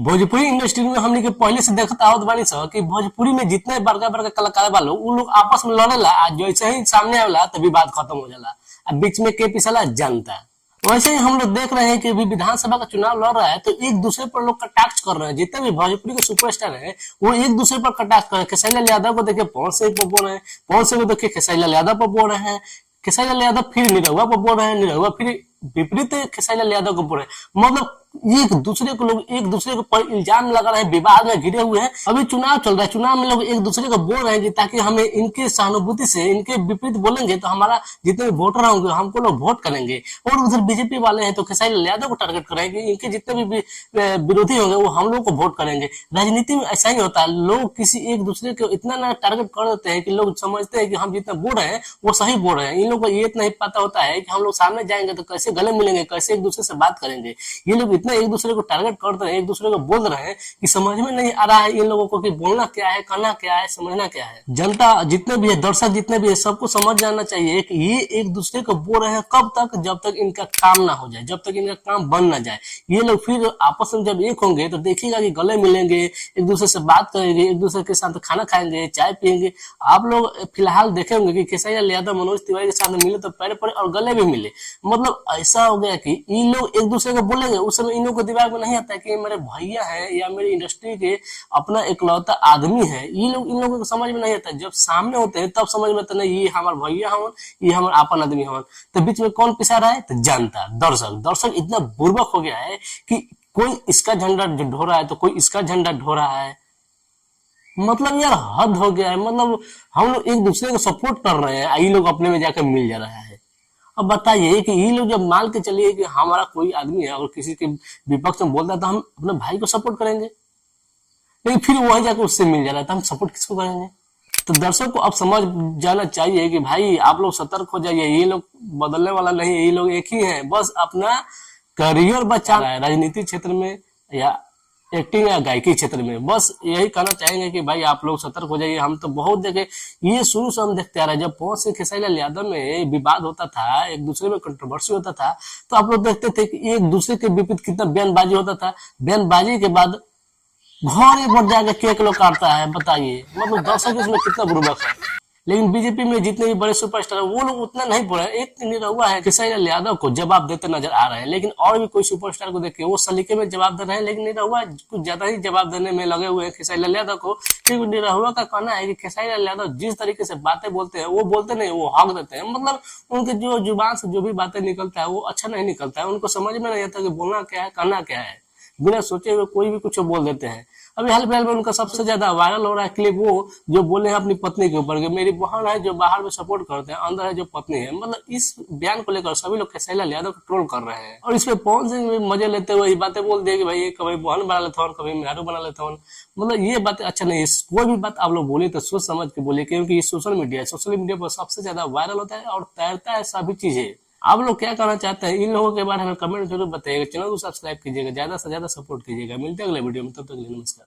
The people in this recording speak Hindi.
भोजपुरी इंडस्ट्री में हमने के पहले से देखता आवत बानी स कि भोजपुरी में जितने बड़का बड़का कलाकार बा लोग उ लोग आपस में लड़ेला आ जैसे ही सामने आवेला तभी बात खत्म हो जाला। अब बीच में के पिसला जनता। वैसे ही हम लोग देख रहे हैं कि अभी विधानसभा का चुनाव लड़ रहा है तो एक दूसरे पर लोग कटाक्ष कर रहे हैं। जितने भी भोजपुरी के सुपरस्टार हैं वो एक दूसरे पर कटाक्ष कर रहे हैं। खेसारी लाल यादव को देखिए पवन सिंह पर बोल रहे हैं, पवन सिंह को देखिए खेसारी लाल यादव पर बोल रहे हैं, खेसारी लाल यादव फिर निरहुआ पर बोल रहे हैं, निरहुआ फिर विपरीत खेसारी लाल यादव को बोल रहे हैं। मतलब एक दूसरे को लोग एक दूसरे के पर इल्जाम लगा रहे हैं, विवाद में घिरे हुए हैं। अभी चुनाव चल रहा है, चुनाव में लोग एक दूसरे को बोल रहे हैं कि ताकि हमें इनके सहानुभूति से इनके विपरीत बोलेंगे तो हमारा जितने भी वोटर होंगे हमको लोग वोट करेंगे। और उधर बीजेपी वाले हैं तो खेसारी लाल यादव को टारगेट करेंगे, इनके जितने भी विरोधी होंगे वो हम लोग को वोट करेंगे। राजनीति में ऐसा ही होता है, लोग किसी एक दूसरे को इतना ना टारगेट कर देते हैं कि लोग समझते हैं कि हम जितना बोल रहे हैं वो सही बोल रहे हैं। इन लोगों को ये नहीं पता होता है कि हम लोग सामने जाएंगे तो कैसे गले मिलेंगे, कैसे एक दूसरे से बात करेंगे। ये लोग इतना एक दूसरे को टारगेट करते हैं, एक दूसरे को बोल रहे हैं कि समझ में नहीं आ रहा है इन लोगों को कि बोलना क्या है, कहना क्या है, समझना क्या है। जनता जितने भी है, दर्शक जितने भी है, सबको समझ जाना चाहिए कि ये एक दूसरे को बोल रहे हैं कब तक, जब तक इनका काम ना हो जाए, जब तक इनका काम बन ना जाए। ये लोग फिर आपस में जब एक होंगे तो देखिएगा कि गले मिलेंगे, एक दूसरे से बात करेंगे, एक दूसरे के साथ खाना खाएंगे, चाय पियेंगे। आप लोग फिलहाल देखे होंगे कि खेसारी लाल यादव मनोज तिवारी के साथ मिले तो पैर पड़े और गले भी मिले। मतलब ऐसा हो गया कि इन लोग एक दूसरे को बोलेंगे, उस समय इन लोगों को दिमाग में नहीं आता है कि मेरे भैया है या मेरी इंडस्ट्री के अपना इकलौता आदमी है। ये लोग इन लोगों को समझ में नहीं आता है, जब सामने होते हैं तब समझ में आता नहीं ये हमारे भैया हवन, ये हमारे अपन आदमी हवन। तो बीच में कौन पिसा रहा है? तो जनता, दर्शक। दर्शक इतना बुर्बक हो गया है कि कोई इसका झंडा ढो रहा है तो कोई इसका झंडा ढो रहा है। मतलब यार हद हो गया है। मतलब हम लोग एक दूसरे को सपोर्ट कर रहे हैं, ये लोग अपने में जाकर मिल जा रहा है। अब बताइए कि ये लोग जब मान के चलिए कि हमारा कोई आदमी है और किसी के विपक्ष में बोलता है तो हम अपने भाई को सपोर्ट करेंगे, लेकिन फिर वही जाकर उससे मिल जा रहा है तो हम सपोर्ट किसको करेंगे? तो दर्शक को अब समझ जाना चाहिए कि भाई आप लोग सतर्क हो जाइए। ये लोग बदलने वाला नहीं है, ये लोग एक ही है, बस अपना करियर बचा रहा है राजनीतिक क्षेत्र में या एक्टिंग या गायकी क्षेत्र में। बस यही कहना चाहेंगे कि भाई आप लोग सतर्क हो जाइए। हम तो बहुत देखे, ये शुरू से हम देखते आ रहे हैं, जब पवन सिंह खेसारी लाल यादव में विवाद होता था, एक दूसरे में कंट्रोवर्सी होता था, तो आप लोग देखते थे कि एक दूसरे के विपरीत कितना बयानबाजी होता था। बयानबाजी के बाद घर पर जाकर केक लोग काटता है। बताइए मतलब दर्शक इसमें कितना बुर्बक है। लेकिन बीजेपी में जितने भी बड़े सुपरस्टार है वो लोग उतना नहीं बोल रहे हैं। एक निरहुआ है खेसारी लाल यादव को जवाब देते नजर आ रहे हैं, लेकिन और भी कोई सुपरस्टार को देखिए वो सलीके में जवाब दे रहे हैं, लेकिन निरहुआ कुछ ज्यादा ही जवाब देने में लगे हुए हैं खेसारी लाल यादव को। क्योंकि निरहुआ का कहना है कि खेसारी लाल यादव जिस तरीके से बातें बोलते हैं वो बोलते नहीं, वो हक देते हैं। मतलब उनके जो जुबान से जो भी बातें निकलता है वो अच्छा नहीं निकलता है। उनको समझ में नहीं आता कि बोलना क्या है, कहना क्या है। बिना सोचे हुए कोई भी कुछ बोल देते हैं। अभी हाल फिलहाल में उनका सबसे ज्यादा वायरल हो रहा है क्लिप, वो जो बोले हैं अपनी पत्नी के ऊपर कि मेरी बहन है जो बाहर में सपोर्ट करते हैं, अंदर है जो पत्नी है। मतलब इस बयान को लेकर सभी लोग खेसारी लाल यादव को ट्रोल कर रहे हैं और इसमें पवन सिंह भी मजे लेते हुए ये बातें बोल दिए कि भाई कभी बहन बना लेता हूँ, कभी मेहरू बना लेता हूँ। मतलब ये बातें अच्छा नहीं है। कोई भी बात आप लोग बोले तो सोच समझ के बोले, क्योंकि ये सोशल मीडिया है, सोशल मीडिया पर सबसे ज्यादा वायरल होता है और तैरता है सभी चीजें। आप लोग क्या कहना चाहते हैं इन लोगों के बारे में कमेंट जरूर बताइएगा। चैनल को सब्सक्राइब कीजिएगा, ज्यादा से ज्यादा सपोर्ट कीजिएगा। मिलते हैं अगले वीडियो में, तब तक के लिए नमस्कार।